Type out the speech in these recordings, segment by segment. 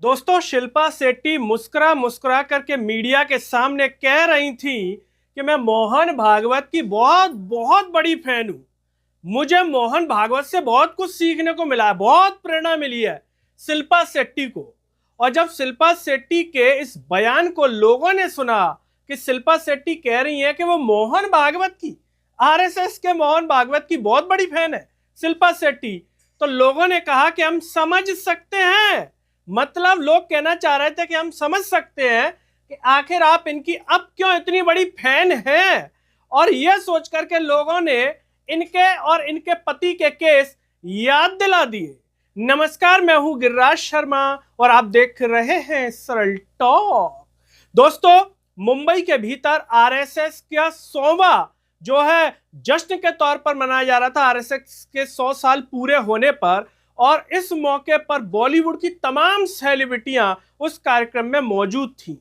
दोस्तों, शिल्पा शेट्टी मुस्कुरा मुस्कुरा करके मीडिया के सामने कह रही थी कि मैं मोहन भागवत की बहुत बहुत बड़ी फैन हूं। मुझे मोहन भागवत से बहुत कुछ सीखने को मिला है, बहुत प्रेरणा मिली है शिल्पा शेट्टी को। और जब शिल्पा शेट्टी के इस बयान को लोगों ने सुना कि शिल्पा शेट्टी कह रही है कि वो मोहन भागवत की, आरएसएस के मोहन भागवत की बहुत बड़ी फैन है शिल्पा शेट्टी, तो लोगों ने कहा कि हम समझ सकते हैं। मतलब लोग कहना चाह रहे थे कि हम समझ सकते हैं कि आखिर आप इनकी अब क्यों इतनी बड़ी फैन हैं। और यह सोच करके लोगों ने इनके और इनके पति के केस याद दिला दिए। नमस्कार, मैं हूं गिरिराज शर्मा और आप देख रहे हैं सरल टॉक। दोस्तों, मुंबई के भीतर आरएसएस का 100वां जो है जश्न के तौर पर मनाया जा रहा था, आरएसएस के 100 साल पूरे होने पर। और इस मौके पर बॉलीवुड की तमाम सेलिब्रिटियां उस कार्यक्रम में मौजूद थीं।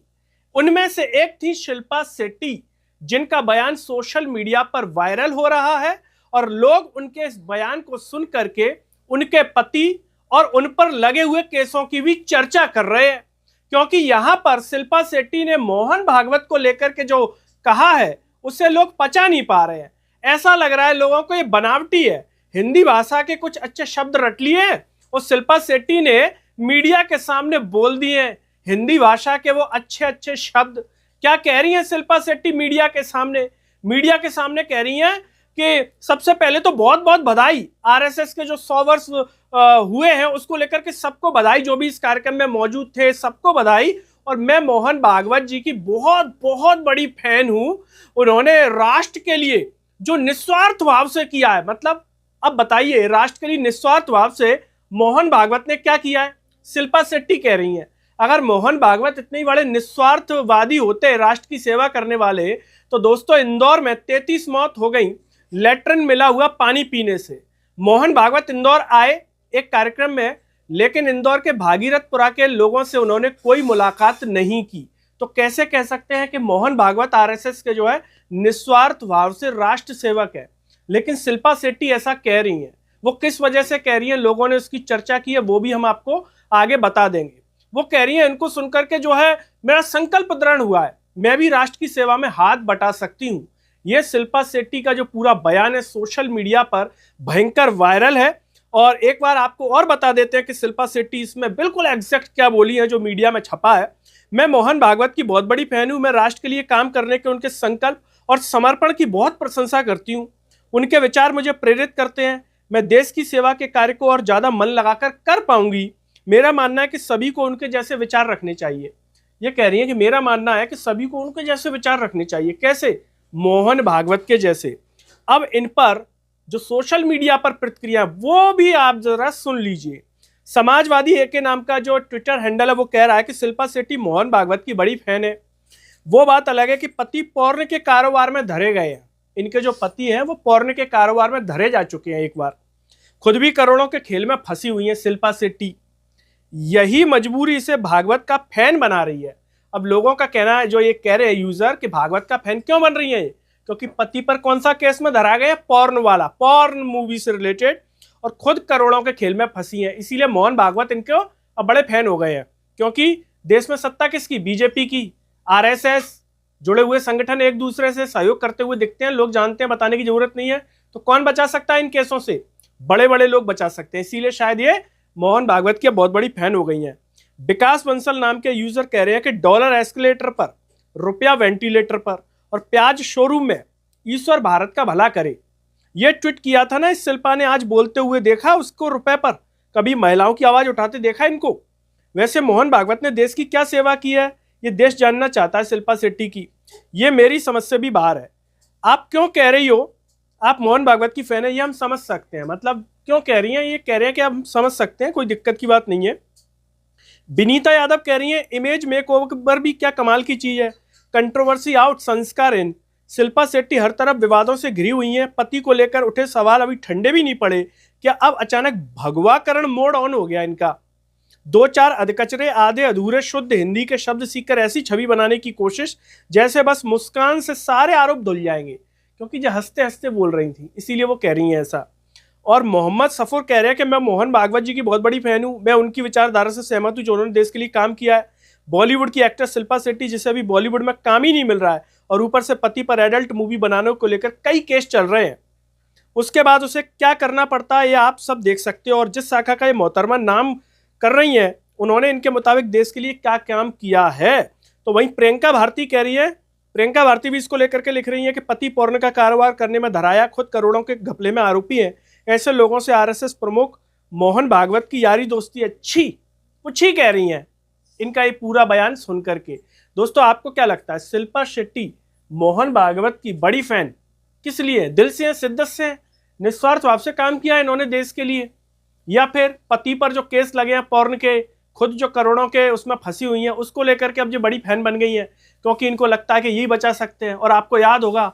उनमें से एक थी शिल्पा शेट्टी, जिनका बयान सोशल मीडिया पर वायरल हो रहा है और लोग उनके इस बयान को सुन करके उनके पति और उन पर लगे हुए केसों की भी चर्चा कर रहे हैं। क्योंकि यहां पर शिल्पा शेट्टी ने मोहन भागवत को लेकर के जो कहा है उसे लोग पचा नहीं पा रहे हैं। ऐसा लग रहा है लोगों को ये बनावटी है। हिंदी भाषा के कुछ अच्छे शब्द रट लिए और शिल्पा शेट्टी ने मीडिया के सामने बोल दिए हिंदी भाषा के वो अच्छे अच्छे शब्द। क्या कह रही हैं शिल्पा शेट्टी मीडिया के सामने? मीडिया के सामने कह रही हैं कि सबसे पहले तो बहुत बहुत बधाई, आरएसएस के जो 100 वर्ष हुए हैं उसको लेकर के सबको बधाई, जो भी इस कार्यक्रम में मौजूद थे सबको बधाई। और मैं मोहन भागवत जी की बहुत बहुत बड़ी फैन हूं। उन्होंने राष्ट्र के लिए जो निस्वार्थ भाव से किया है, मतलब अब बताइए, राष्ट्र के लिए निस्वार्थ भाव से मोहन भागवत ने क्या किया है? शिल्पा शेट्टी कह रही हैं अगर मोहन भागवत इतने बड़े निस्वार्थवादी होते, राष्ट्र की सेवा करने वाले, तो दोस्तों इंदौर में 33 मौत हो गई लेट्रिन मिला हुआ पानी पीने से। मोहन भागवत इंदौर आए एक कार्यक्रम में, लेकिन इंदौर के भागीरथपुरा के लोगों से उन्होंने कोई मुलाकात नहीं की। तो कैसे कह सकते हैं कि मोहन भागवत आरएसएस के जो है निस्वार्थ भाव से राष्ट्र सेवक है? लेकिन शिल्पा शेट्टी ऐसा कह रही हैं। वो किस वजह से कह रही हैं, लोगों ने उसकी चर्चा की है, वो भी हम आपको आगे बता देंगे। वो कह रही हैं इनको सुनकर के जो है मेरा संकल्प दृढ़ हुआ है, मैं भी राष्ट्र की सेवा में हाथ बटा सकती हूँ। ये शिल्पा शेट्टी का जो पूरा बयान है सोशल मीडिया पर भयंकर वायरल है। और एक बार आपको और बता देते हैं कि शिल्पा शेट्टी इसमें बिल्कुल एग्जैक्ट क्या बोली है जो मीडिया में छपा है। मैं मोहन भागवत की बहुत बड़ी फैन हूँ। मैं राष्ट्र के लिए काम करने के उनके संकल्प और समर्पण की बहुत प्रशंसा करती हूँ। उनके विचार मुझे प्रेरित करते हैं। मैं देश की सेवा के कार्य को और ज्यादा मन लगाकर कर पाऊंगी। मेरा मानना है कि सभी को उनके जैसे विचार रखने चाहिए। ये कह रही है कि मेरा मानना है कि सभी को उनके जैसे विचार रखने चाहिए। कैसे? मोहन भागवत के जैसे। अब इन पर जो सोशल मीडिया पर प्रतिक्रिया वो भी आप जरा सुन लीजिए। समाजवादी एके नाम का जो ट्विटर हैंडल है वो कह रहा है कि शिल्पा शेट्टी मोहन भागवत की बड़ी फैन है। वो बात अलग है कि पति पौर्न के कारोबार में धरे गए हैं। इनके जो पति हैं वो पौर्न के कारोबार में धरे जा चुके हैं एक बार। खुद भी करोड़ों के खेल में फंसी हुई है शिल्पा शेट्टी। यही मजबूरी से भागवत का फैन बना रही है। अब लोगों का कहना है, जो ये कह रहे हैं यूजर, कि भागवत का फैन क्यों बन रही है, क्योंकि पति पर कौन सा केस में धरा गया? पॉर्न वाला, पॉर्न मूवी से रिलेटेड, और खुद करोड़ों के खेल में फंसी है। इसीलिए मोहन भागवत इनके अब बड़े फैन हो गए हैं। क्योंकि देश में सत्ता किसकी? बीजेपी की। आरएसएस जुड़े हुए संगठन एक दूसरे से सहयोग करते हुए दिखते हैं, लोग जानते हैं, बताने की जरूरत नहीं है। तो कौन बचा सकता है इन केसों से? बड़े बड़े लोग बचा सकते हैं। इसीलिए शायद ये मोहन भागवत की बहुत बड़ी फैन हो गई हैं। विकास बंसल नाम के यूजर कह रहे हैं कि डॉलर एस्केलेटर पर, रुपया वेंटिलेटर पर और प्याज शोरूम में, ईश्वर भारत का भला करे। ये ट्वीट किया था ना इस शिल्पा ने, आज बोलते हुए देखा उसको रुपए पर? कभी महिलाओं की आवाज उठाते देखा इनको? वैसे मोहन भागवत ने देश की क्या सेवा की है ये देश जानना चाहता है शिल्पा शेट्टी की। ये मेरी समझ से भी बाहर है। आप क्यों कह रही हो आप मोहन भागवत की फैन है, ये हम समझ सकते हैं। मतलब क्यों कह रही हैं? ये कह रहे हैं कि हम समझ सकते हैं, कोई दिक्कत की बात नहीं है। विनीता यादव कह रही हैं इमेज मेकओवर भी क्या कमाल की चीज है, कंट्रोवर्सी आउट, संस्कार इन। शिल्पा शेट्टी हर तरफ विवादों से घिरी हुई हैं। पति को लेकर उठे सवाल अभी ठंडे भी नहीं पड़े, क्या अब अचानक भगवाकरण मोड ऑन हो गया इनका? दो चार अधकचरे आधे अधूरे शुद्ध हिंदी के शब्द सीखकर ऐसी छवि बनाने की कोशिश जैसे बस मुस्कान से सारे आरोप धुल जाएंगे। क्योंकि जो हंसते हंसते बोल रही थी इसीलिए वो कह रही हैं ऐसा। और मोहम्मद सफर कह रहे हैं कि मैं मोहन भागवत जी की बहुत बड़ी फैन हूं, मैं उनकी विचारधारा से सहमत हूं जो उन्होंने देश के लिए काम किया है। बॉलीवुड की एक्ट्रेस शिल्पा शेट्टी, जिसे अभी बॉलीवुड में काम ही नहीं मिल रहा है और ऊपर से पति पर एडल्ट मूवी बनाने को लेकर कई केस चल रहे हैं, उसके बाद उसे क्या करना पड़ता है ये आप सब देख सकते हो। और जिस शाखा का ये मोहतरमा नाम कर रही है, उन्होंने इनके मुताबिक देश के लिए क्या काम किया है। तो वहीं प्रियंका भारती कह रही है, प्रियंका भारती भी इसको लेकर के लिख रही है कि पति पोर्न का कारोबार करने में धराया, खुद करोड़ों के घपले में आरोपी है। ऐसे लोगों से आरएसएस प्रमुख मोहन भागवत की यारी दोस्ती अच्छी कुछ ही कह रही हैं इनका ये पूरा बयान सुन करके। दोस्तों आपको क्या लगता है, शिल्पा शेट्टी मोहन भागवत की बड़ी फैन किस लिए, दिल से है, शिद्दत से है, निस्वार्थ भाव से काम किया है इन्होंने देश के लिए, या फिर पति पर जो केस लगे हैं पोर्न के, खुद जो करोड़ों के उसमें फंसी हुई हैं उसको लेकर के अब जो बड़ी फैन बन गई है क्योंकि इनको लगता है कि यही बचा सकते हैं। और आपको याद होगा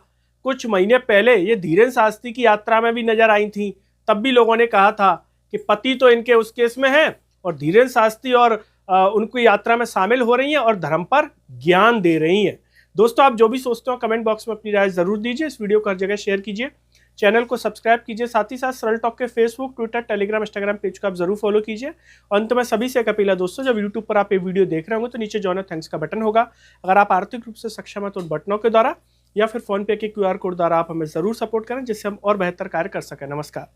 कुछ महीने पहले ये धीरेन्द्र शास्त्री की यात्रा में भी नजर आई थी, तब भी लोगों ने कहा था कि पति तो इनके उस केस में है और धीरेन्द्र शास्त्री और उनकी यात्रा में शामिल हो रही हैं और धर्म पर ज्ञान दे रही हैं। दोस्तों आप जो भी सोचते हो कमेंट बॉक्स में अपनी राय जरूर दीजिए, इस वीडियो को हर जगह शेयर कीजिए, चैनल को सब्सक्राइब कीजिए, साथ ही साथ सरल टॉक के Facebook, Twitter, Telegram, Instagram page को आप जरूर फॉलो कीजिए। अंत में सभी से एक अपील है दोस्तों, जब यूट्यूब पर आप ये वीडियो देख रहे होंगे तो नीचे जॉइन थैंक्स का बटन होगा। अगर आप आर्थिक रूप से सक्षम है तो उन बटनों के द्वारा या फिर फोन पे के QR कोड द्वारा आप हमें जरूर सपोर्ट करें जिससे हम और बेहतर कार्य कर सकें। नमस्कार।